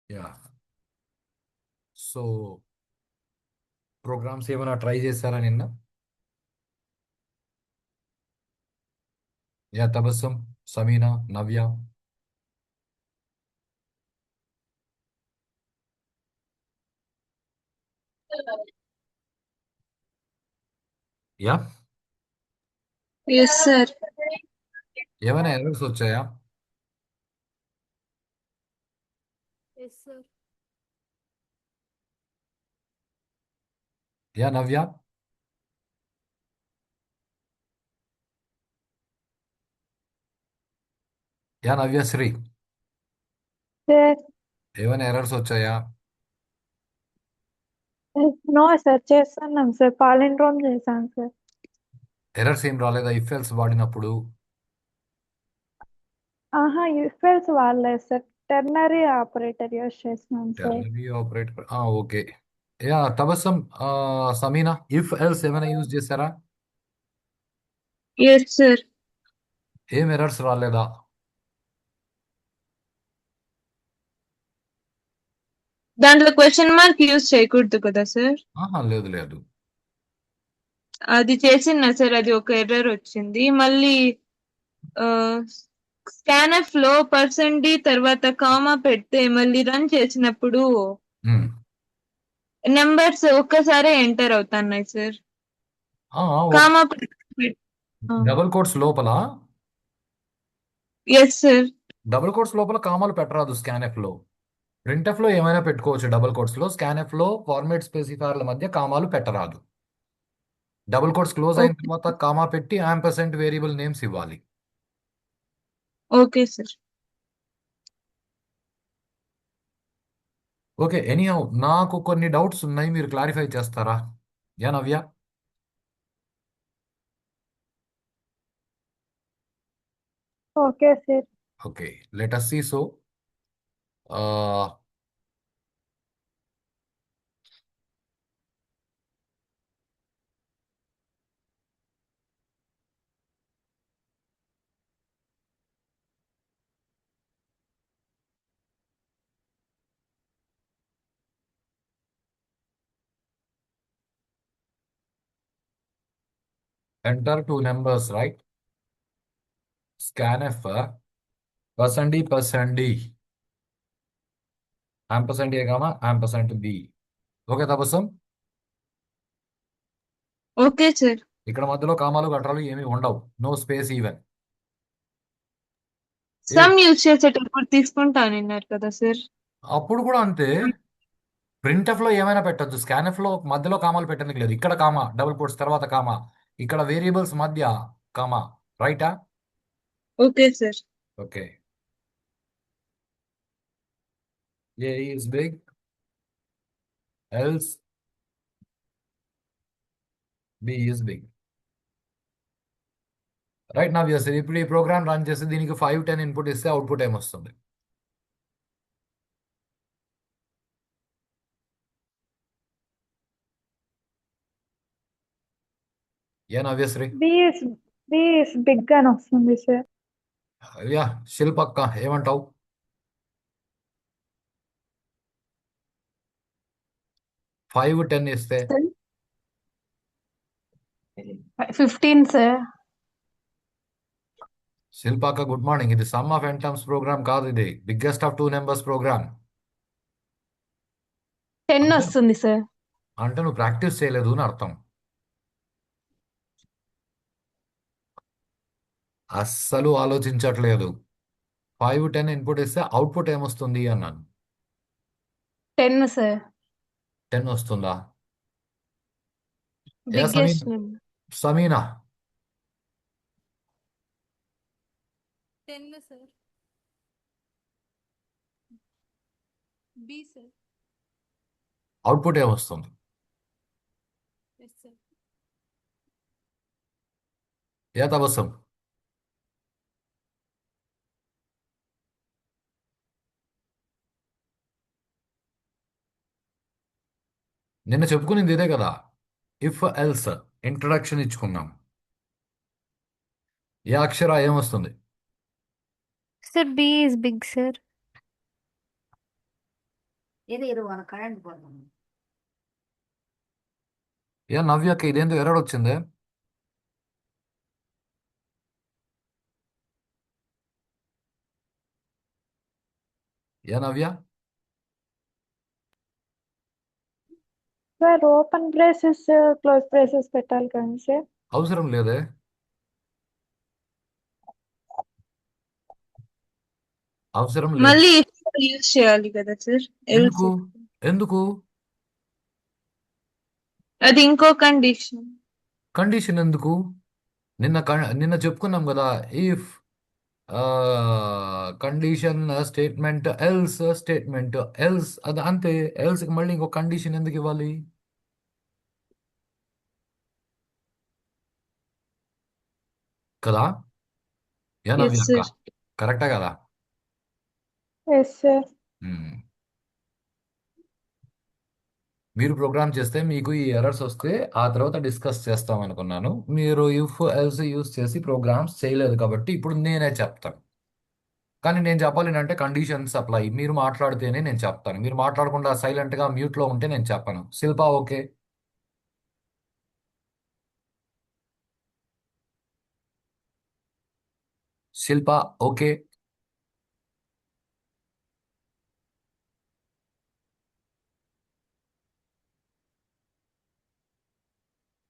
Yeah. So programs ఏమైనా try చేశారా నిన్న? Yeah, Tabassum, Sameena, Navya. Yeah. Yes sir. ఏమైనా ఎర్రర్స్ వచ్చాయా? Yes sir. Yeah Navya. Yeah Navyasri. Sir ఏమైనా ఎర్రర్స్ వచ్చాయా? నో సార్, చేస్తున్నాం సార్, పాలిండ్రోమ్ చేశాను సార్. ఎర్రర్స్ ఏం రాలేదా ఇఫ్ ఎల్స్ వాడినప్పుడు? ఆహా, యూఫెల్స్ వాడలేదు సార్, టెర్నరీ ఆపరేటర్ యూస్ చేస్తున్నాం sir. Ternary operator, okay. Yeah Tabassum, Sameena, if else ఏమైనా యూజ్ చేశారా? Yes sir. ఏం ఎర్రర్స్ రాలేదా? దాంట్లో క్వశ్చన్ మార్క్ యూజ్ చేయకూడదు కదా సార్? ఆహా, లేదు లేదు. అది చేసిన సార్, అది ఒక ఎర్రర్ వచ్చింది. మళ్ళీ స్కాన్ఎఫ్ లో పర్సన్ డి తర్వాత కామా పెడితే మళ్ళీ రన్ చేసినప్పుడు మ్మ్. నెంబర్స్ ఒక్కసారే ఎంటర్ అవుతున్నాయి sir. Okay. Comma. Double quotes లోపల. Yes sir. డబుల్ కోట్స్ లోపల కామాలు పెట్టరాదు స్కాన్ఎఫ్ లో. ప్రింట్ఎఫ్ లో ఏమైనా పెట్టుకోవచ్చు డబుల్ కోట్స్ లో, స్కాన్ఎఫ్ లో ఫార్మేట్ స్పెసిఫైర్ల మధ్య కామాలు పెట్టరాదు. డబుల్ కోట్స్ క్లోజ్ అయిన ఓకే. తర్వాత కామా పెట్టి యాంపర్సెంట్ వేరియబుల్ నేమ్స్ ఇవ్వాలి. Okay sir. ఓకే, ఎనీహౌ నాకు కొన్ని డౌట్స్ ఉన్నాయి, మీరు క్లారిఫై చేస్తారా? Yeah Navya. Okay sir. Okay, let us see. So enter two numbers, right? Scanf percent D ampersand A comma ampersand B. Okay Tabassum. Okay sir. ఇక్కడ మధ్యలో కామాలు గట్రాలు ఏమీ ఉండవు, no space even. Sum use చేసేటప్పుడు తీసుకుంటానన్నారు కదా సార్? అప్పుడు కూడా అంతే. ప్రింట్ఎఫ్ లో ఏమైనా పెట్టొచ్చు, స్కాన్ఎఫ్ లో మధ్యలో కామాలు పెట్టడానికి లేదు. ఇక్కడ కామా, డబుల్ కోట్స్ తర్వాత కామా, ఇక్కడ వేరియబుల్స్ మధ్య కామా, రైటా? Okay sir. Okay. A is big, else B is big. Right నా వ్యూస్, ఇప్పుడు ఈ ప్రోగ్రామ్ రన్ చేసి దీనికి 5 10 ఇన్పుట్ ఇస్తే అవుట్పుట్ ఏమొస్తుంది? ఏ Navyasri? B is B is big అని వస్తుంది సార్. యా శిల్పక్క, ఏమంటావు? 5 10 ఇస్తే? 15 సార్. శిల్పక్క గుడ్ మార్నింగ్, ఇది sum of N terms program కాదు, ఇది biggest of two numbers program. 10 అంటే వస్తుంది సార్. అంటే నువ్వు ప్రాక్టీస్ చేయలేదు అని అర్థం. అస్సలు ఆలోచించట్లేదు. 5 10 ఇన్పుట్ ఇస్తే అవుట్పుట్ ఏమొస్తుంది అన్నాను. 10 సార్. 10 వస్తుందా? ఏ Sameena, biggest number. Sameena? 10 sir. B sir. Output ఏమొస్తుంది? Yes sir. ఏ తబస్సం? నిన్న చెప్పుకునేది ఇదే కదా, ఇఫ్ ఎల్స్ ఇంట్రడక్షన్ ఇచ్చుకున్నాం. ఏ అక్షర ఏమొస్తుంది? Sir, B is big, sir. ఏ నవ్యకి ఇదేందో ఎర్రర్ వచ్చింది. ఏ Navya? Sir open braces close braces పెట్టాలి కానీ సార్. అవసరం లేదే. అవసరం లేదు. మళ్ళీ యూజ్ చేయాలి కదా సార్. ఎల్స్ ఎందుకు? ఎందుకు? అది ఇంకో కండిషన్. కండిషన్ ఎందుకు? నిన్న చెప్పుకున్నాం కదా. If condition statement else statement else అది అంతే. ఎల్స్కి మళ్ళీ ఇంకో కండిషన్ ఎందుకు ఇవ్వాలి? కదా? ఏ ఎస్ నవ్య అక్క? సార్. కరెక్టా కదా? Yes sir. మ్మ్. మీరు ప్రోగ్రామ్ చేస్తే మీకు ఈ ఎర్రర్స్ వస్తే ఆ తర్వాత డిస్కస్ చేస్తాం అనుకున్నాను. మీరు ఇఫ్ ఎల్స్ యూస్ చేసి ప్రోగ్రామ్స్ చేయలేదు కాబట్టి ఇప్పుడు నేనే చెప్తాను. కానీ నేను చెప్పాలి అంటే కండిషన్స్ అప్లై. మీరు మాట్లాడితేనే నేను చెప్తాను. మీరు మాట్లాడకుండా సైలెంట్గా మ్యూట్లో ఉంటే నేను చెప్పను. శిల్ప ఓకే? శిల్ప ఓకే?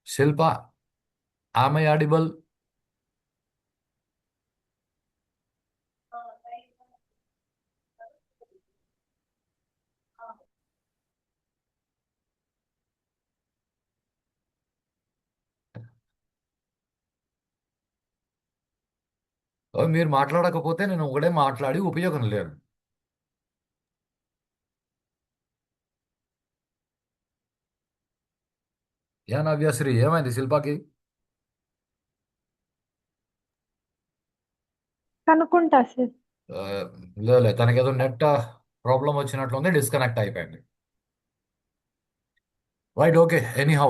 శిల్ప ఆమె ఆడిబుల్? మీరు మాట్లాడకపోతే నేను ఒకటే మాట్లాడి ఉపయోగం లేదు. యా నవ్యశ్రీ ఏమైంది శిల్పకి? కనుక్కుంటా సార్. ఆ, లేదు తనకేదో నెట్ ప్రాబ్లం వచ్చినట్లుంది, డిస్కనెక్ట్ అయిపోయింది. Right okay any how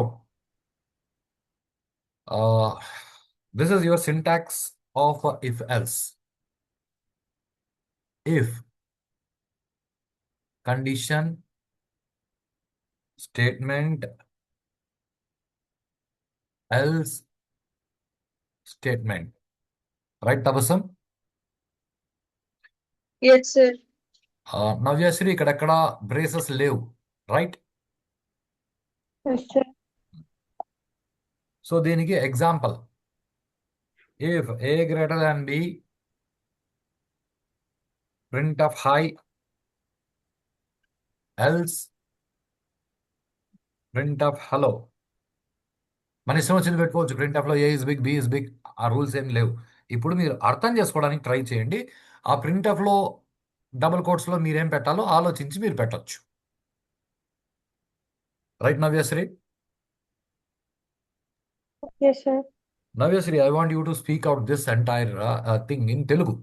this is your syntax of if else. If condition statement else statement. Right Tabassum? Yes sir. Navyasri ఇక్కడెక్కడ బ్రేసెస్ లేవు. రైట్? Yes sir. సో దీనికి example if A greater than B print of hi else print of hello. మన ఇష్టం వచ్చింది పెట్టుకోవచ్చు. ప్రింట్ ఆఫ్లో A is big B is big ఆ రూల్స్ ఏం లేవు. ఇప్పుడు మీరు అర్థం చేసుకోవడానికి ట్రై చేయండి. ఆ ప్రింట్ ఆఫ్లో డబుల్ కోట్స్లో మీరేం పెట్టాలో ఆలోచించి మీరు పెట్టొచ్చు. Right Navyashree? Okay sir. Navyashree I want you to speak out this entire thing in Telugu.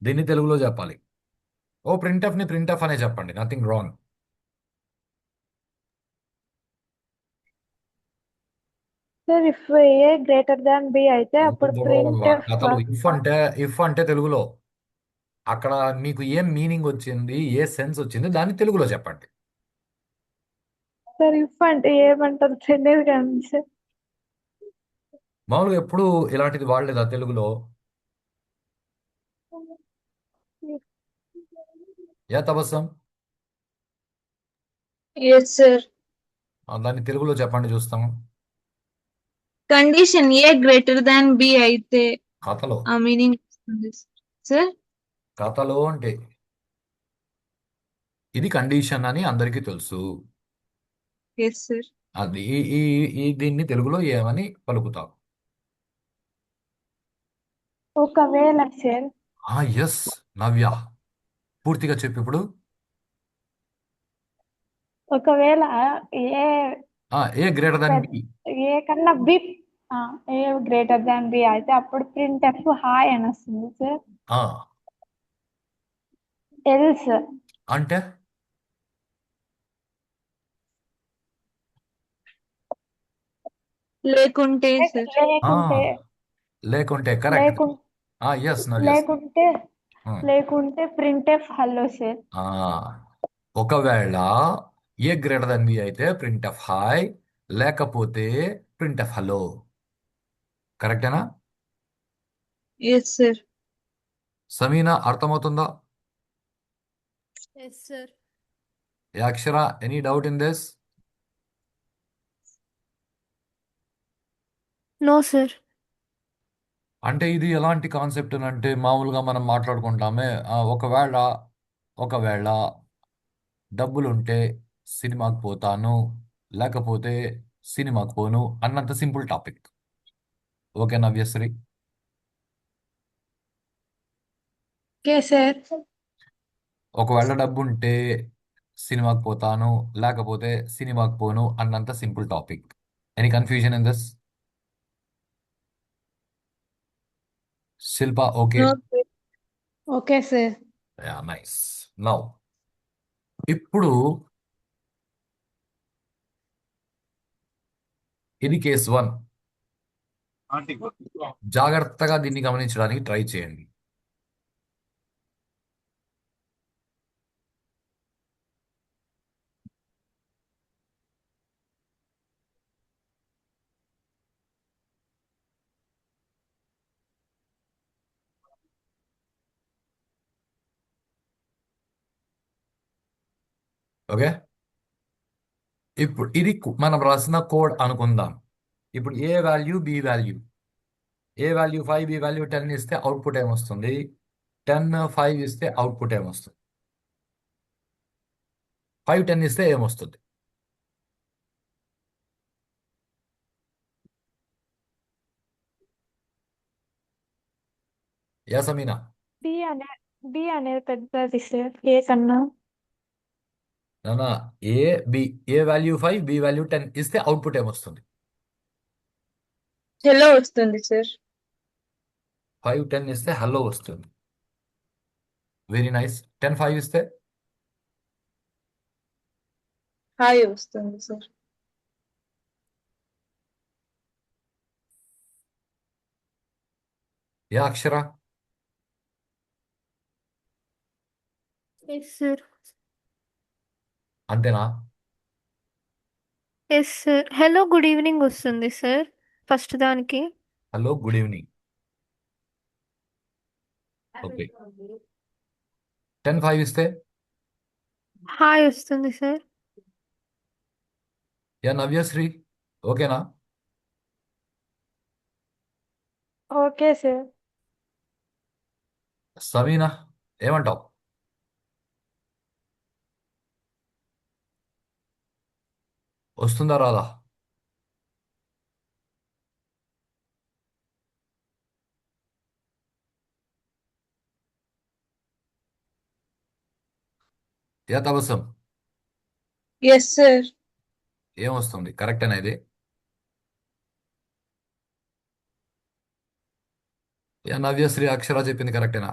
దీన్ని తెలుగులో చెప్పాలి. ఓ ప్రింట్ ని ప్రింట్ ఆఫ్ అనే చెప్పండి, nothing wrong. Sir if A greater than B అయితే అప్పుడు ప్రింట్ కథలు ఇఫ్ అంటే తెలుగులో అక్కడ మీకు ఏం మీనింగ్ వచ్చింది, ఏ సెన్స్ వచ్చింది దాన్ని తెలుగులో చెప్పండి. సార్ ఇఫ్ అంటే ఏమంటారు తెలియదు కానీ సార్. మామూలుగా ఎప్పుడు ఇలాంటిది వాడలేదా తెలుగులో? యా తబస్సం? Yes sir. దాన్ని తెలుగులో చెప్పండి చూస్తాం. Condition A greater than B అయితే కథలో ఆ మీనింగ్ వస్తుంది సార్. కథలో అంటే ఇది కండిషన్ అని అందరికీ తెలుసు. Yes sir. అది ఈ ఈ ఈ దీన్ని తెలుగులో ఏమని పలుకుతాం? ఒకవేళ సార్ ఎస్ నవ్య పూర్తిగా చెప్పు ఇప్పుడు. ఒకవేళ ఏ ఏ గ్రేటర్ దాన్ పెద్ద- బి. ఏ కన్నా బి ఏ గ్రేటర్ దాన్ బి అయితే అప్పుడు ప్రింట్ ఎఫ్ హాయ్ అని వస్తుంది సార్. ఎల్స్ అంటే లేకుంటే సార్. ఆ, లేకుంటే లేకుంటే కరెక్ట్. లేకుంటే ఎస్ నవ్యశ్రీ. లేకుంటే లేకుంటే ప్రింట్ ఎఫ్ హలో సార్. ఒకవేళ ఏ గ్రేటర్ దెన్ బి అయితే ప్రింట్ ఎఫ్ హాయ్, లేకపోతే ప్రింట్ ఎఫ్ హలో. కరెక్టేనా? Yes sir. సమీనా అర్థమవుతుందా? Yes sir. ఏ Akshara, any doubt in this? No sir. అంటే ఇది ఎలాంటి కాన్సెప్ట్ అంటే మామూలుగా మనం మాట్లాడుకుంటామే, ఒకవేళ ఒకవేళ డబ్బులుంటే సినిమాకి పోతాను, లేకపోతే సినిమాకి పోను అన్నంత simple topic. Okay Navyasri? Okay sir. ఒకవేళ డబ్బుంటే సినిమాకి పోతాను, లేకపోతే సినిమాకి పోను అన్నంత simple topic. Any confusion in this? Shilpa okay? No sir. Okay sir. Nice. Now ఇప్పుడు ఇది కేస్ 1. జాగ్రత్తగా దీన్ని గమనించడానికి ట్రై చేయండి. ఓకే, ఇప్పుడు ఇది మనం రాసిన కోడ్ అనుకుందాం. ఇప్పుడు ఏ వాల్యూ బి వాల్యూ, ఏ వాల్యూ 5 బి వాల్యూ 10 ఇస్తే అవుట్పుట్ ఏమొస్తుంది? 10 5 ఇస్తే అవుట్పుట్ ఏమొస్తుంది? 5 10 ఇస్తే ఏమొస్తుంది? సమీనా? బి అనేది పెద్దది సార్ ఏ కన్నా. నానా, A B, A value 5 B value 10 ఇస్తే అవుట్పుట్ ఏమొస్తుంది? హలో వస్తుంది సార్. 5 10 ఇస్తే హలో వస్తుంది. Very nice. 10 5 ఇస్తే హాయ్ వస్తుంది సార్. అక్షర? Yes sir. అంతేనా? Yes sir. Hello good evening వస్తుంది సార్ ఫస్ట్ దానికి. Hello good evening. ఓకే. 10 5 ఇస్తే హాయ్ వస్తుంది సార్. నవ్యశ్రీ ఓకేనా? Okay sir. సమీనా ఏమంటావు? వస్తుందా రాదా? Tabassum yes sir. ఏమొస్తుంది? కరెక్టేనా ఇది? నవ్యశ్రీ అక్షర చెప్పింది కరెక్టేనా?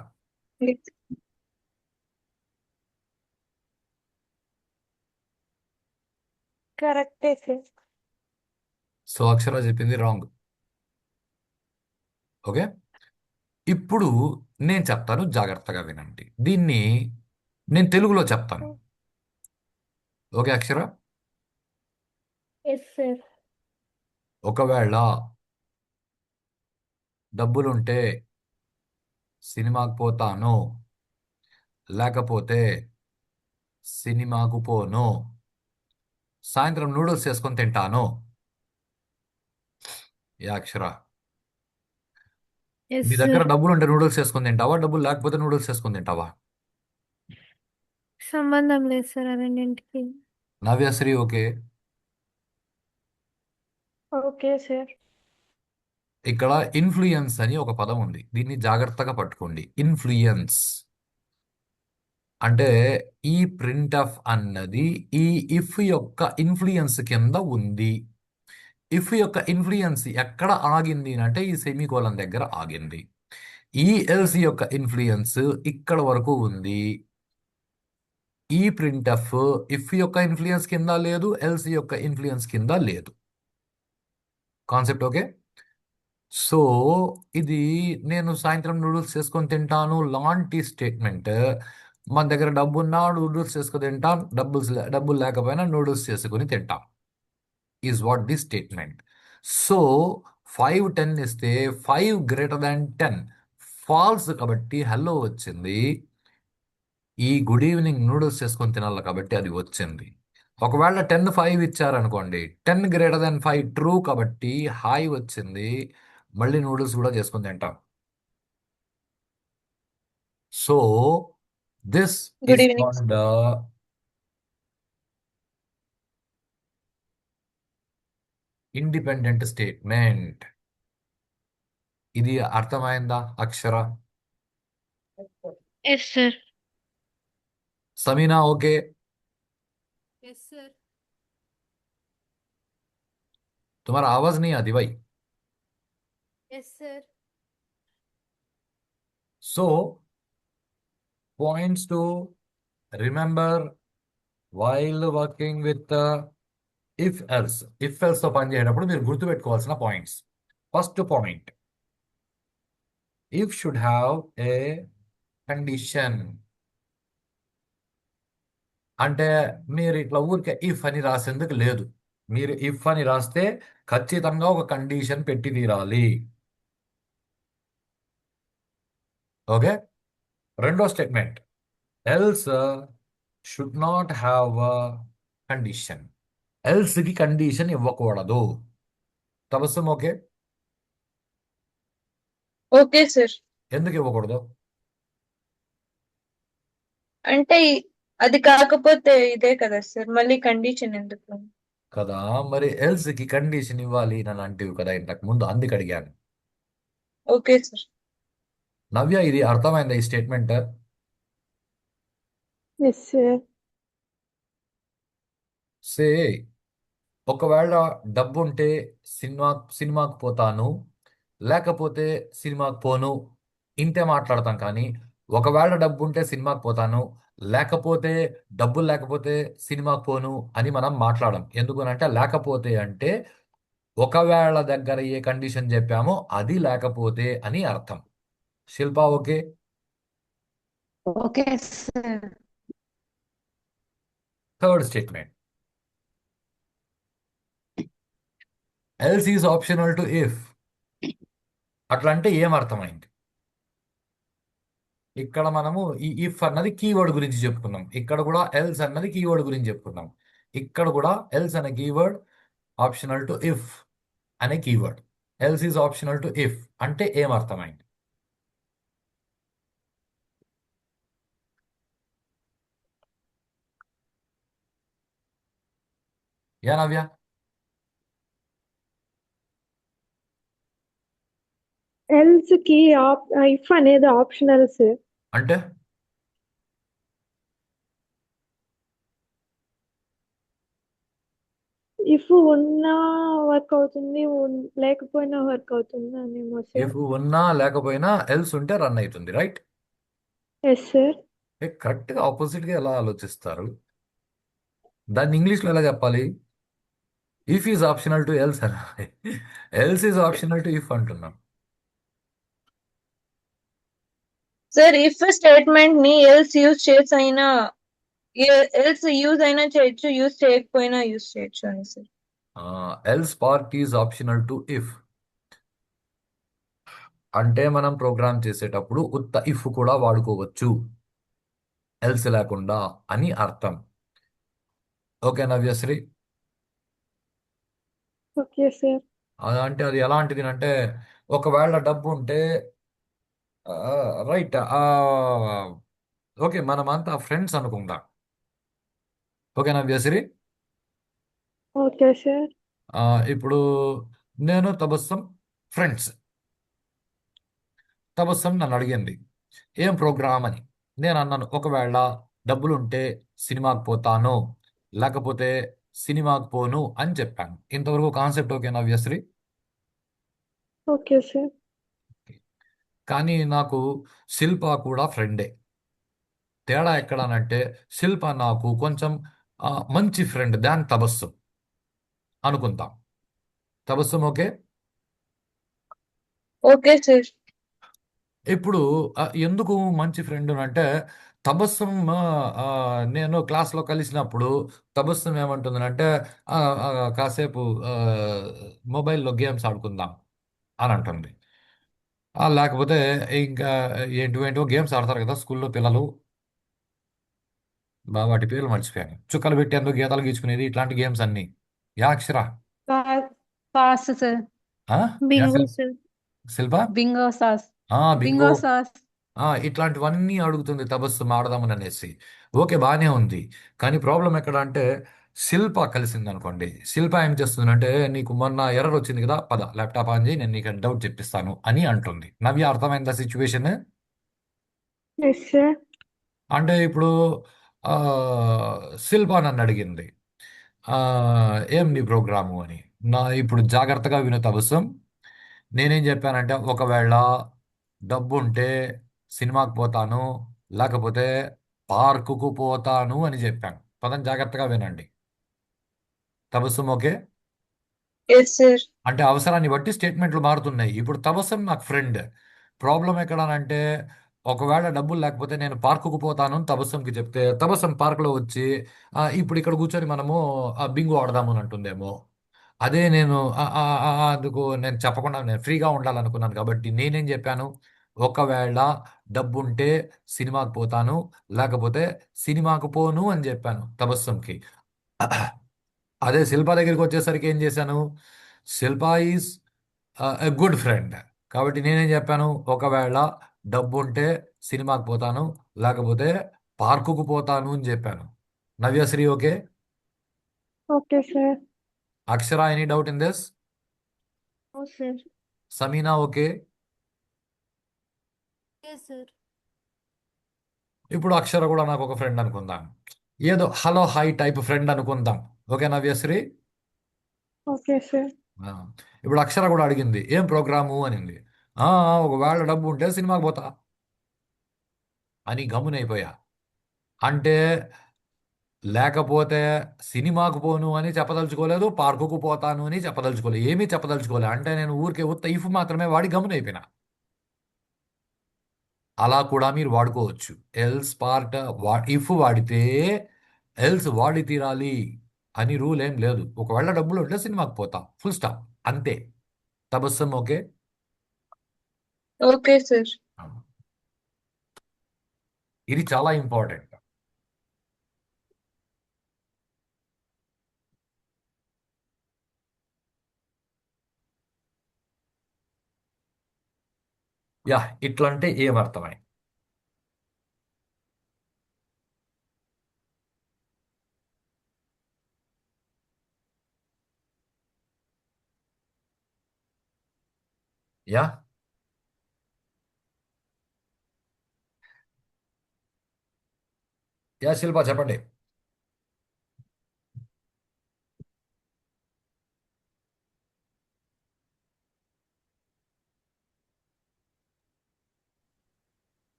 కరెక్టే సార్. సో అక్షర చెప్పింది రాంగ్. ఓకే, ఇప్పుడు నేను చెప్తాను, జాగ్రత్తగా వినండి. దీన్ని నేను తెలుగులో చెప్తాను. ఓకే అక్షర? Yes sir. ఒకవేళ డబ్బులుంటే సినిమాకి పోతాను, లేకపోతే సినిమాకు పోను, సాయంత్రం నూడిల్స్ చేసుకొని తింటాను. అక్షర, ఎస్ మీ దగ్గర సార్. డబ్బులు ఉంటే నూడిల్స్ చేసుకొని తింటావా? డబ్బులు లేకపోతే నూడిల్స్ చేసుకొని తింటావా? సంబంధం లేదు సార్ ఆ రెండింటికి. నవ్యశ్రీ ఓకే? Okay sir. ఇక్కడ ఇన్ఫ్లుయెన్స్ అని ఒక పదం ఉంది, దీన్ని జాగ్రత్తగా పట్టుకోండి. ఇన్ఫ్లుయెన్స్ అంటే ఈ ప్రింట్ఎఫ్ అన్నది ఈ ఇఫ్ యొక్క ఇన్ఫ్లుయెన్స్ కింద ఉంది. ఇఫ్ యొక్క ఇన్ఫ్లుయెన్స్ ఎక్కడ ఆగింది అంటే ఈ సెమీకోలన్ దగ్గర ఆగింది. ఈ ఎల్సి యొక్క ఇన్ఫ్లుయెన్స్ ఇక్కడ వరకు ఉంది. ఈ ప్రింట్ఎఫ్ ఇఫ్ యొక్క ఇన్ఫ్లుయెన్స్ కింద లేదు, ఎల్సి యొక్క ఇన్ఫ్లుయెన్స్ కింద లేదు. Concept okay? సో ఇది నేను సాయంత్రం నూడిల్స్ చేసుకొని తింటాను లాంటి స్టేట్మెంట్. మన దగ్గర డబ్బు ఉన్నా నూడిల్స్ చేసుకొని తింటాం, డబ్బులు లేకపోయినా నూడిల్స్ చేసుకొని తింటాం is what the statement. So 5 10 ఇస్తే 5 greater than 10 ఫాల్స్ కాబట్టి హలో వచ్చింది. ఈ గుడ్ ఈవినింగ్ నూడిల్స్ చేసుకొని తినాలి కాబట్టి అది వచ్చింది. ఒకవేళ 10 5 ఇచ్చారనుకోండి, 10 greater than 5 ట్రూ కాబట్టి హాయ్ వచ్చింది. మళ్ళీ నూడిల్స్ కూడా చేసుకొని తింటాం. So this good is evening. Called independent statement. ఇది అర్థమైందా Akshara? Yes sir. Sameena okay? Yes sir. तुम्हारा आवाज नहीं आती भाई. Yes sir. So points to remember while working with the if else తో పని చేసేటప్పుడు మీరు గుర్తుపెట్టుకోవాల్సిన points. First point, if should have a condition. అంటే మీరు ఇట్లా ఊరికే ఇఫ్ అని రాసేందుకు లేదు. మీరు ఇఫ్ అని రాస్తే ఖచ్చితంగా ఒక కండిషన్ పెట్టి తీరాలి. ఓకే. రెండో statement, else should not have condition. ఎల్స్కి కండిషన్ ఇవ్వకూడదు. తబస్సం ఓకే? Okay sir. ఎందుకు ఇవ్వకూడదు? అంటే అది కాకపోతే ఇదే కదా సార్, మళ్ళీ కండిషన్ ఎందుకు? కదా, మరి ఎల్స్కి కండిషన్ ఇవ్వాలి అని అంటివి కదా ఇంతకు ముందు, అందుకు అడిగాను. Okay sir. నవ్య, ఇది అర్థమైందా ఈ స్టేట్మెంట్? Yes sir. సే ఒకవేళ డబ్బు ఉంటే సినిమాకు పోతాను, లేకపోతే సినిమాకు పోను, ఇంతే మాట్లాడతాం. కానీ ఒకవేళ డబ్బు ఉంటే సినిమాకు పోతాను, లేకపోతే డబ్బులు లేకపోతే సినిమాకు పోను అని మనం మాట్లాడం. ఎందుకనంటే లేకపోతే అంటే ఒకవేళ దగ్గర ఏ కండిషన్ చెప్పామో అది లేకపోతే అని అర్థం. Shilpa okay? Okay sir. Third statement, else is optional to if. అట్లా అంటే ఏం అర్థమైంది? ఇక్కడ మనము ఈ ఇఫ్ అన్నది కీవర్డ్ గురించి చెప్పుకున్నాం, ఇక్కడ కూడా ఎల్స్ అన్నది కీవర్డ్ గురించి చెప్పుకున్నాం. ఇక్కడ కూడా ఎల్స్ అనే కీవర్డ్ ఆప్షనల్ టు ఇఫ్ అనే keyword. Else is optional to if అంటే ఏం అర్థమైంది? యా నవ్య? ఎల్స్ కి ఇఫ్ అనేది ఆప్షనల్ సార్. అంటే ఇఫ్ ఉన్నా వర్క్ అవుతుంది, లేకపోయినా వర్క్ అవుతుంది అనేమో సార్. ఇఫ్ ఉన్నా లేకపోయినా ఎల్స్ ఉంటే రన్ అవుతుంది, రైట్? Yes sir. కరెక్ట్గా ఆపోజిట్గా ఎలా ఆలోచిస్తారు? దాన్ని ఇంగ్లీష్లో ఎలా చెప్పాలి? If is optional to else అనాలి, else is optional to if అంటున్నాం. సార్ ఇఫ్ స్టేట్మెంట్ ని ఎల్స్ యూజ్ చేసైనా ఎల్స్ యూజ్ అయినా చేయొచ్చు, యూజ్ చేయకపోయినా యూజ్ చేయొచ్చు అని sir. Else part is optional to if అంటే మనం ప్రోగ్రామ్ చేసేటప్పుడు ఉత్త ఇఫ్ కూడా వాడుకోవచ్చు ఎల్స్ లేకుండా అని అర్థం. ఓకే నవ్యశ్రీ? Okay sir. అంటే అది ఎలాంటిది అంటే ఒకవేళ డబ్బు ఉంటే రైట్, ఓకే మనమంతా ఫ్రెండ్స్ అనుకుందాం. ఓకే నవ్యశ్రీ? Okay sir. ఇప్పుడు నేను తబస్సం ఫ్రెండ్స్. తబస్సం నన్ను అడిగింది ఏం ప్రోగ్రామ్ అని. నేను అన్నాను ఒకవేళ డబ్బులుంటే సినిమాకి పోతాను, లేకపోతే సినిమాకి పోను అని చెప్పాను. ఇంతవరకు concept okay Navyasri? Okay sir. కానీ నాకు శిల్ప కూడా ఫ్రెండే. తేడా ఎక్కడానంటే శిల్ప నాకు కొంచెం మంచి ఫ్రెండ్ దాన్ తబస్సం అనుకుందాం. తబస్సం ఓకే? Okay sir. ఇప్పుడు ఎందుకు మంచి ఫ్రెండ్ అంటే తబస్సం నేను క్లాస్లో కలిసినప్పుడు తబస్సం ఏమంటుందంటే ఆ, ఆ, కాసేపు మొబైల్లో గేమ్స్ ఆడుకుందాం అని అంటుంది. లేకపోతే ఇంకా ఏంటివేంటివో గేమ్స్ ఆడతారు కదా స్కూల్లో పిల్లలు. వాటి పేర్లు మర్చిపోయాను. చుక్కలు పెట్టేందుకు గీతలు గీచుకునేది ఇట్లాంటి గేమ్స్ అన్నీ. యా అక్షర? సాస్ సాస్ సార్. ఆ? Yeah bingo sir. Shilpa? Bingo సాస్. బింగో. బింగో సాస్. ఇట్లాంటివన్నీ అడుగుతుంది తబస్సు ఆడదామని అనేసి. ఓకే, బాగానే ఉంది. కానీ ప్రాబ్లం ఎక్కడ అంటే శిల్ప కలిసింది అనుకోండి. శిల్ప ఏం చేస్తుందంటే నీకు మొన్న ఎర్రర్ వచ్చింది కదా, పద ల్యాప్టాప్ ఆన్ చేయి, నేను నీకు డౌట్ చెప్పిస్తాను అని అంటుంది. నవ్య, అర్థమైందా సిచ్యువేషన్? Yes sir. అంటే ఇప్పుడు ఆ, శిల్ప నన్ను అడిగింది ఆ, ఏం నీ ప్రోగ్రాము అని. ఇప్పుడు జాగ్రత్తగా విను తబస్సం. నేనేం చెప్పానంటే ఒకవేళ డబ్బు ఉంటే సినిమాకి పోతాను, లేకపోతే పార్కుకు పోతాను అని చెప్పాను. పదం జాగ్రత్తగా వినండి. తబస్సుం ఓకే? Yes sir. అంటే అవసరాన్ని బట్టి స్టేట్మెంట్లు మారుతున్నాయి. ఇప్పుడు తబస్సం నాకు ఫ్రెండ్. ప్రాబ్లం ఎక్కడానంటే ఒకవేళ డబ్బులు లేకపోతే నేను పార్కుకు పోతాను అని తబస్సంకి చెప్తే తబస్సం పార్కులో వచ్చి ఇప్పుడు ఇక్కడ కూర్చొని మనము బింగో ఆడదాము అని అంటుందేమో. అదే నేను అందుకు నేను చెప్పకుండా నేను ఫ్రీగా ఉండాలనుకున్నాను కాబట్టి నేనేం చెప్పాను, ఒకవేళ డబ్బుంటే సినిమాకి పోతాను, లేకపోతే సినిమాకు పోను అని చెప్పాను తబస్సంకి. అదే శిల్ప దగ్గరికి వచ్చేసరికి ఏం చేశాను, శిల్ప ఈజ్ ఎ గుడ్ ఫ్రెండ్. కాబట్టి నేనేం చెప్పాను, ఒకవేళ డబ్బు ఉంటే సినిమాకి పోతాను, లేకపోతే పార్కుకు పోతాను అని చెప్పాను. Navyasri okay? Okay sir. Akshara any doubt in this? ఓ sir. Sameena okay? Yes sir. ఇప్పుడు అక్షర కూడా నాకు ఒక ఫ్రెండ్ అనుకుందాం. ఏదో హలో హాయ్ టైప్ ఫ్రెండ్ అనుకుందాం. ఓకే నవ్యశ్రీ? Okay sir. ఆ. ఇప్పుడు అక్షర కూడా అడిగింది ఏం ప్రోగ్రాము అనింది. ఒకవేళ డబ్బు ఉంటే సినిమాకి పోతా అని గమ్మునైపోయా. అంటే లేకపోతే సినిమాకు పోను అని చెప్పదలుచుకోలేదు, పార్కుకు పోతాను అని చెప్పదలుచుకోలేదు, ఏమీ చెప్పదలుచుకోలేదు. అంటే నేను ఊరికే ఉత్త ఇఫ్ మాత్రమే వాడి గమ్మునైపోయినా. అలా కూడా మీరు వాడుకోవచ్చు. ఎల్స్ పార్ట్ ఇఫ్ వాడితే ఎల్స్ వాడి తీరాలి అని రూల్ ఏం లేదు. ఒకవేళ డబ్బులు ఉంటే సినిమాకి పోతా, ఫుల్ స్టాప్, అంతే. తబస్సం ఓకే? Okay sir. ఇది చాలా ఇంపార్టెంట్. యా, ఇట్లంటే ఏమర్థమై? యా, యా శిల్ప చెప్పండి.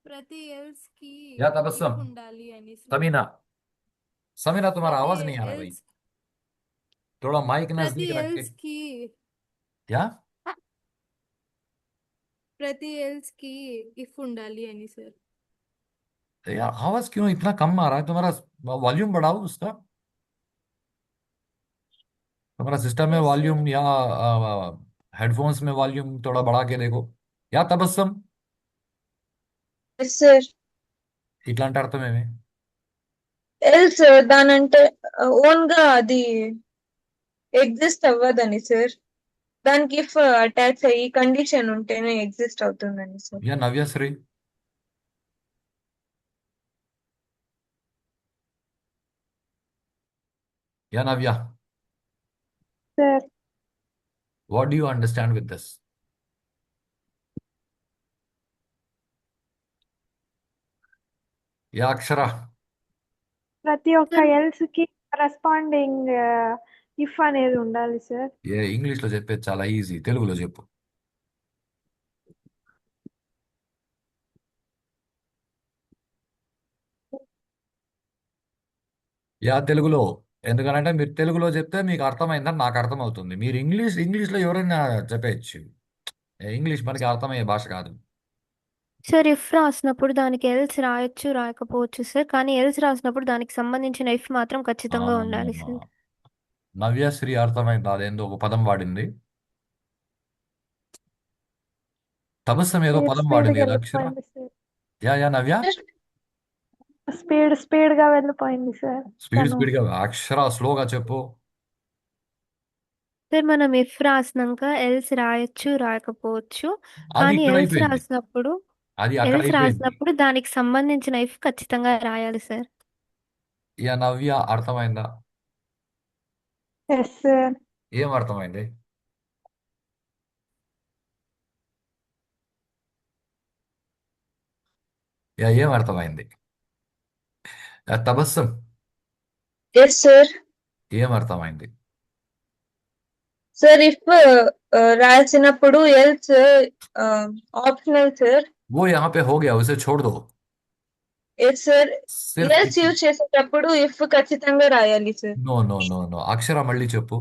ప్రతి ఎల్స్ కి యా తబస్సం. ఇఫ్ ఉండాలి అని సార్. समीना, समीना तुम्हारा ప్రతి आवाज नहीं आ रहा भाई. ఎల్స్ थोड़ा माइक ప్రతి नजदीक रख के. ఎల్స్ కి क्या? ప్రతి ఎల్స్ కి ఇఫ్ ఉండాలి అని సార్. यार आवाज क्यों इतना कम आ रहा है तुम्हारा? वॉल्यूम बढ़ाओ उसका. तुम्हारा सिस्टम में ఎస్ సార్. वॉल्यूम या हेडफोन्स में वॉल्यूम थोड़ा बढ़ा के देखो. या तबस्सम. Yes sir. ఇట్లాంటి అర్థం ఏమి? ఎల్స్ దానంటే ఓన్ గా అది ఎగ్జిస్ట్ అవ్వదని సార్. దానికి ఇఫ్ అటాచ్ అయ్యి కండిషన్ ఉంటేనే ఎగ్జిస్ట్ అవుతుందని సార్. या नव्यश्री. या नव्या, sir. what do you understand with this? या अक्षरा. ప్రతి ఒక్క సార్ ఎల్స్ కి కరస్పాండింగ్ ఇఫ్ అనేది ఉండాలి సార్. ఏ ఇంగ్లీష్లో చెప్పేది చాలా ఈజీ, తెలుగులో చెప్పు. యా తెలుగులో. ఎందుకనంటే మీరు తెలుగులో చెప్తే మీకు అర్థమైందని నాకు అర్థమవుతుంది. మీరు ఇంగ్లీష్లో ఎవరైనా చెప్పేయచ్చు. ఇంగ్లీష్ మనకి అర్థమయ్యే భాష కాదు. సార్ ఇఫ్ రాసినప్పుడు దానికి ఎల్స్ రాయొచ్చు రాయకపోవచ్చు సార్, కానీ ఎల్స్ రాసినప్పుడు దానికి సంబంధించిన ఇఫ్ మాత్రం ఆ, ఖచ్చితంగా ఉండాలి సార్. నవ్యశ్రీ అర్థమైంది, అదేందో ఒక పదం వాడింది. తబస్సం ఏదో స్పీడ్ పదం స్పీడ్ వాడింది గా కదా అక్షర. వెళ్ళిపోయింది సార్. యా నవ్య. స్పీడ్ గా వెళ్ళిపోయింది సార్ స్పీడ్ తను. స్పీడ్గా అక్షర స్లోగా చెప్పు. సార్ మనం ఇఫ్ రాసినాక ఎల్స్ రాయొచ్చు రాయకపోవచ్చు, అది కానీ ఇక్కడ ఎల్స్ అయిపోయింది, రాసినప్పుడు అది అక్కడ ఎల్స్ అయిపోయింది. రాసినప్పుడు దానికి సంబంధించిన ఇఫ్ ఖచ్చితంగా రాయాలి సార్. యా నవ్య అర్థమైందా? Yes sir. ఏం అర్థమైంది? యా ఏం అర్థమైంది? Tabassum yes sir. ఏం అర్థమైంది? సార్ ఇఫ్ రాసినప్పుడు ఎల్స్ ఆప్షనల్ సార్. वो यहाँ पे हो गया, उसे छोड़ दो. Yes sir. सिर्फ ఎల్స్ యూజ్ చేసేటప్పుడు ఇఫ్ ఖచ్చితంగా రాయాలి sir. No no no no Akshara మళ్ళీ చెప్పు.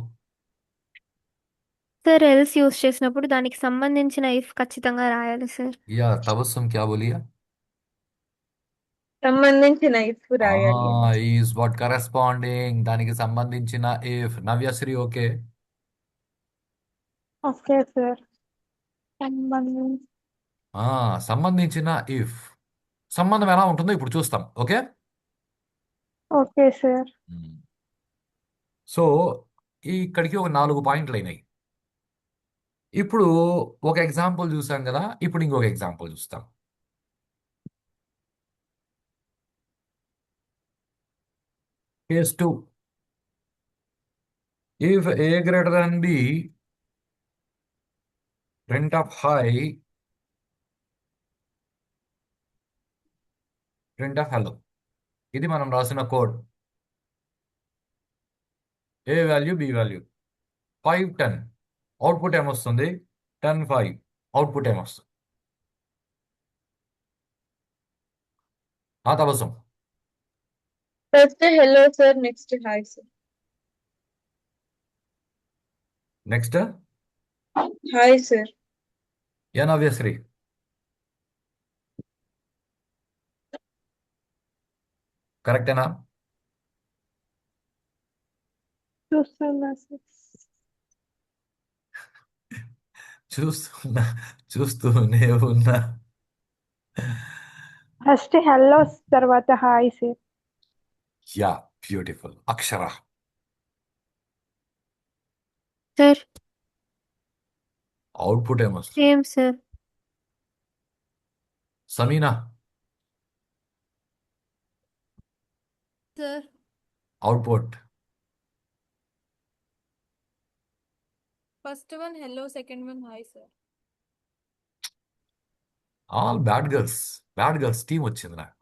సార్ ఎల్స్ యూస్ చేసినప్పుడు దానికి సంబంధించిన ఇఫ్ ఖచ్చితంగా రాయాలి సార్. యా తబస్సుం क्या बोली? సంబంధించిన ఇఫ్ రాయాలి అని. ఈజ్ వాట్ కరెస్పాండింగ్, దానికి సంబంధించిన if. Navyasri okay. Okay sir. సంబంధం. సంబంధించిన ఇఫ్. సంబంధం ఎలా ఉంటుందో ఇప్పుడు చూస్తాం. ఓకే. Okay sir. సో ఇక్కడికి ఒక 4 పాయింట్లు అయినాయి. ఇప్పుడు ఒక ఎగ్జాంపుల్ చూసాం కదా, ఇప్పుడు ఇంకొక ఎగ్జాంపుల్ చూస్తాం. Case 2. If A greater than B, print of hi, print of hello. ఇది మనం రాసిన కోడ్. A value b value 5 10. Output ఏమొస్తుంది? 10 5. అవుట్పుట్ ఏమొస్తుంది? Tabassum. First hello sir, next hi sir. Next hi sir. Navyasri. కరెక్టేనా? చూస్తున్నా సార్. చూస్తున్నా, చూస్తూనే ఉన్నా. ఫస్ట్ హెల్లో తర్వాత hi sir. Yeah beautiful. Akshara. Sir output ఏమొస్తుంది? Same sir. Samina. Sir, output. first one hello, second one hi, sir. All bad girls. Bad girls team వచ్చింది నాకు.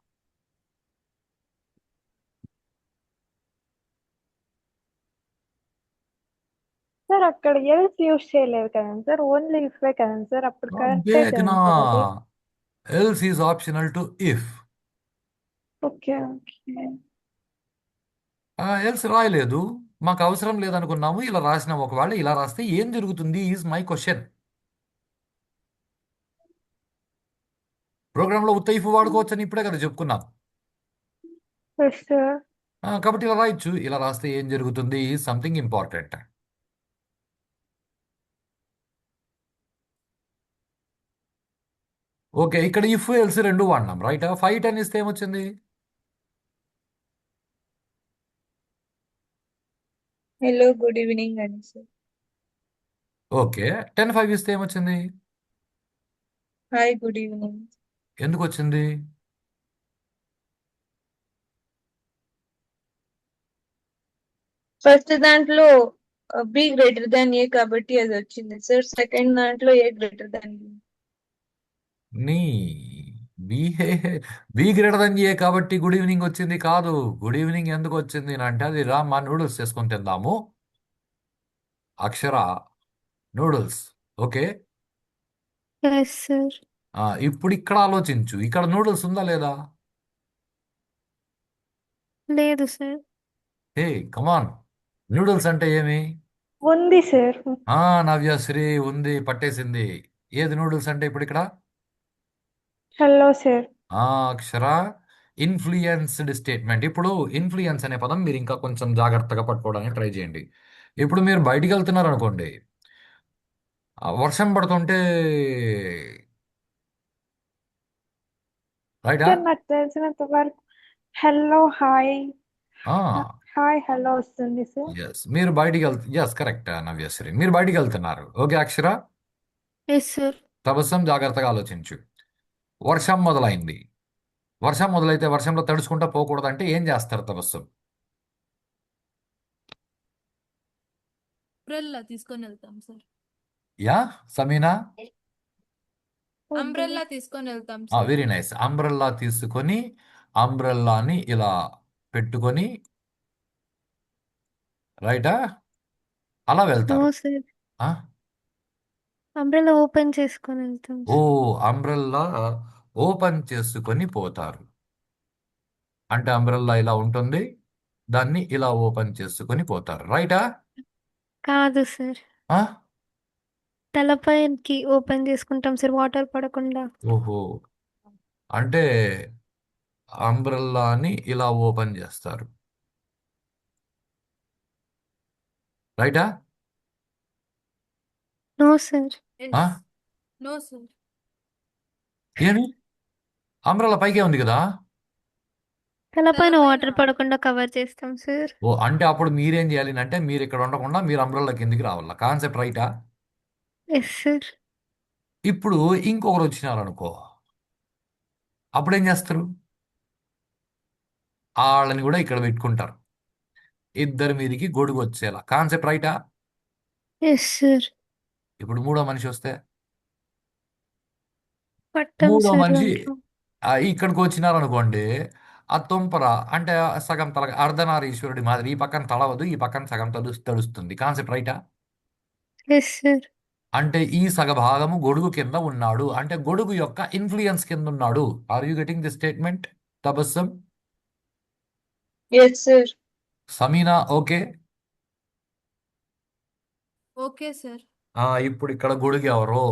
Sir అక్కడ ఎల్స్ యూస్ చేయలేదు కదండి సార్, ఓన్లీ ఇఫే కదండి సార్, అప్పుడు కరెక్టే బేక్నా కదండి సార్ అది. Else is optional to if. Okay okay. Else రాయలేదు, మాకు అవసరం లేదనుకున్నాము, ఇలా రాసినాం. ఒకవేళ ఇలా రాస్తే ఏం జరుగుతుంది ఈజ్ మై క్వశ్చన్. ప్రోగ్రాంలో ఉత్త ఇఫ్ వాడుకోవచ్చని ఇప్పుడే కదా చెప్పుకున్నాం. Yes sir. కాబట్టి ఇలా రాయొచ్చు. ఇలా రాస్తే ఏం జరుగుతుంది ఈజ్ సంథింగ్ ఇంపార్టెంట్. ఓకే, ఇక్కడ ఇఫ్ ఎల్స్ రెండు వాడినాం రైట్. 5 10 ఇస్తే ఏమొచ్చింది? హలో గుడ్ ఈవినింగ్ అని సార్. ఓకే, 10 5 ఇస్తే ఏమొచ్చింది? Hi good evening. ఎందుకు వచ్చింది? ఫస్ట్ దాంట్లో బి గ్రేటర్ దాన్ ఏ కాబట్టి అది వచ్చింది సార్. సెకండ్ దాంట్లో ఏ గ్రేటర్ దాన్ బి. నీ బి బి గ్రేటర్ దెన్ ఏ కాబట్టి గుడ్ ఈవినింగ్ వచ్చింది కాదు. గుడ్ ఈవినింగ్ ఎందుకు వచ్చింది అంటే, అది రా మా నూడిల్స్ చేసుకొని తిందాము. Akshara noodles. Okay. Yes sir. ఇప్పుడు ఇక్కడ ఆలోచించు, ఇక్కడ నూడిల్స్ ఉందా లేదా? లేదు సార్. హే కమాన్, నూడిల్స్ అంటే ఏమి? ఉంది సార్. నవ్యశ్రీ ఉంది, పట్టేసింది. ఏది నూడిల్స్ అంటే ఇప్పుడు ఇక్కడ హలో సార్. అక్షర ఇన్ఫ్లుయెన్స్డ్ స్టేట్మెంట్. ఇప్పుడు ఇన్ఫ్లుయెన్స్ అనే పదం మీరు ఇంకా కొంచెం జాగ్రత్తగా పట్టుకోవడానికి ట్రై చేయండి. ఇప్పుడు మీరు బయటికి వెళ్తున్నారు అనుకోండి, వర్షం పడుతుంటే రైటా? సార్ నాకు తెలిసినంత వరకు హలో హాయ్ హాయ్ హలో వస్తుంది సార్. ఎస్ మీరు బయటికి ఎస్ కరెక్ట్ నవ్యశ్రీ, మీరు బయటికి వెళ్తున్నారు. Okay Akshara, yes sir. తబస్సం జాగ్రత్తగా ఆలోచించు. వర్షం మొదలైంది. వర్షం మొదలైతే వర్షంలో తడుచుకుంటా పోకూడదంటే ఏం చేస్తారు తబస్సం? అంబ్రెల్లా తీసుకొని వెళ్తాం సార్. యా సమీనా, అంబ్రెల్లా తీసుకొని వెళ్తాం సార్. Very nice. అంబ్రెల్లా తీసుకొని అంబ్రెల్లాని ఇలా పెట్టుకొని రైటా అలా నో వెళ్తారు. సార్. ఆ? అంబ్రెల్లా ఓపెన్ చేసుకొని వెళ్తాం ఓ సార్. అంబ్రెల్లా ఓపెన్ చేసుకొని పోతారు. అంటే అంబ్రెల్లా ఇలా ఉంటుంది, దాన్ని ఇలా ఓపెన్ చేసుకొని పోతారు. రైటా? కాదు సార్. ఆ? తలపైకి ఓపెన్ చేసుకుంటాం సార్, వాటర్ పడకుండా. ఓహో, అంటే అంబ్రెల్లాని ఇలా ఓపెన్ చేస్తారు. రైటా? No sir. ఆ? No sir. ఏమి అంబ్రెల్లా పైకే ఉంది కదా? తలపైన తలపైన వాటర్ పడకుండా కవర్ చేస్తాం సార్. ఓ అంటే అప్పుడు మీరేం చేయాలి అంటే మీరు ఇక్కడ ఉండకుండా మీరు అంబ్రెల్లా కిందికి రావాల. కాన్సెప్ట్ రైటా? Yes sir. ఇప్పుడు ఇంకొకరు వచ్చినారు అనుకో, అప్పుడు ఏం చేస్తారు? వాళ్ళని కూడా ఇక్కడ పెట్టుకుంటారు, ఇద్దరి మీదికి గొడుగు వచ్చేలా. కాన్సెప్ట్ రైటా? Yes sir. ఇప్పుడు మూడో మనిషి వస్తే పట్టాం మూడో సార్ మనిషి దాంట్లో. ఇక్కడికి వచ్చినారనుకోండి, ఆ తుంపర అంటే సగం తల అర్ధనారీశ్వరుడి మాదిరి ఈ పక్కన తడవదు, ఈ పక్కన సగం తడుస్తుంది. కాన్సెప్ట్ రైటా? Yes sir. అంటే ఈ సగభాగము గొడుగు కింద ఉన్నాడు, అంటే గొడుగు యొక్క ఇన్ఫ్లుయెన్స్ కింద ఉన్నాడు. Are you getting the statement Tabassum? Yes sir. Sameena okay? Okay sir. ఇప్పుడు ఇక్కడ గొడుగు ఎవరు?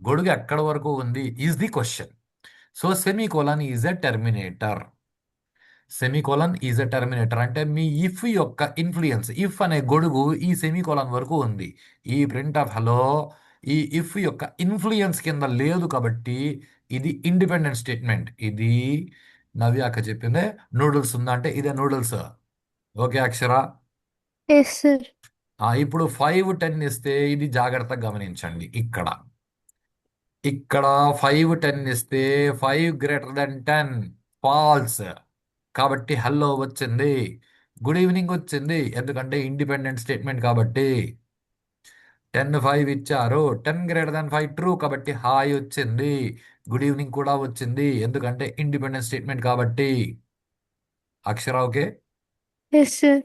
గొడుగు ఎక్కడి వరకు ఉంది is the question. So semicolon is a terminator. Semicolon is a terminator అంటే మీ ఇఫ్ యొక్క ఇన్ఫ్లుయెన్స్, ఇఫ్ అనే గొడుగు ఈ సెమీకోలన్ వరకు ఉంది. ఈ ప్రింట్ ఆఫ్ హలో ఈ ఇఫ్ యొక్క ఇన్ఫ్లుయెన్స్ కింద లేదు కాబట్టి ఇది ఇండిపెండెంట్ స్టేట్మెంట్. ఇది నవ్యాక చెప్పిందే. నూడిల్స్ ఉందా అంటే ఇదే noodles. Okay Akshara? Yes sir. ఇప్పుడు 5 10 ఇస్తే ఇది జాగ్రత్తగా గమనించండి. ఇక్కడ ఇక్కడ 5 10 ఇస్తే 5 గ్రేటర్ దెన్ 10 ఫాల్స్. కాబట్టి హలో వచ్చింది, గుడ్ ఈవినింగ్ వచ్చింది, ఎందుకంటే ఇండిపెండెంట్ స్టేట్మెంట్ కాబట్టి. 10 5 ఇచ్చారు, 10 గ్రేటర్ దెన్ 5 ట్రూ కాబట్టి హాయ్ వచ్చింది, గుడ్ ఈవినింగ్ కూడా వచ్చింది, ఎందుకంటే ఇండిపెండెంట్ స్టేట్మెంట్ కాబట్టి. Akshara okay? Yes sir.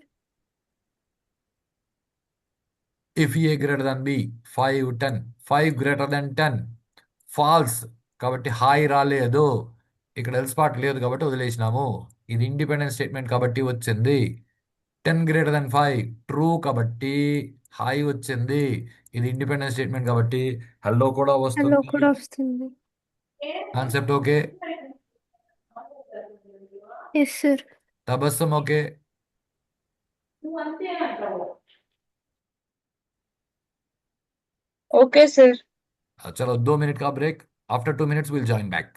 If A greater than b 5 10, 5 greater than 10 false కాబట్టి హాయ్ రాలేదు, ఇక్కడ ఎల్స్ పార్ట్ లేదు కాబట్టి వదిలేసినాము. ఇది ఇండిపెండెంట్ స్టేట్మెంట్ కాబట్టి వచ్చింది. 10 గ్రేటర్ దెన్ 5 ట్రూ కాబట్టి హాయ్ వచ్చింది, ఇది ఇండిపెండెంట్ స్టేట్మెంట్ కాబట్టి హలో కూడా హలో వస్తుంది. కూడా వస్తుంది. Concept okay? Yes sir. Tabassum okay? Okay sir. चलो 2 मिनट का break. After 2 minutes will join back.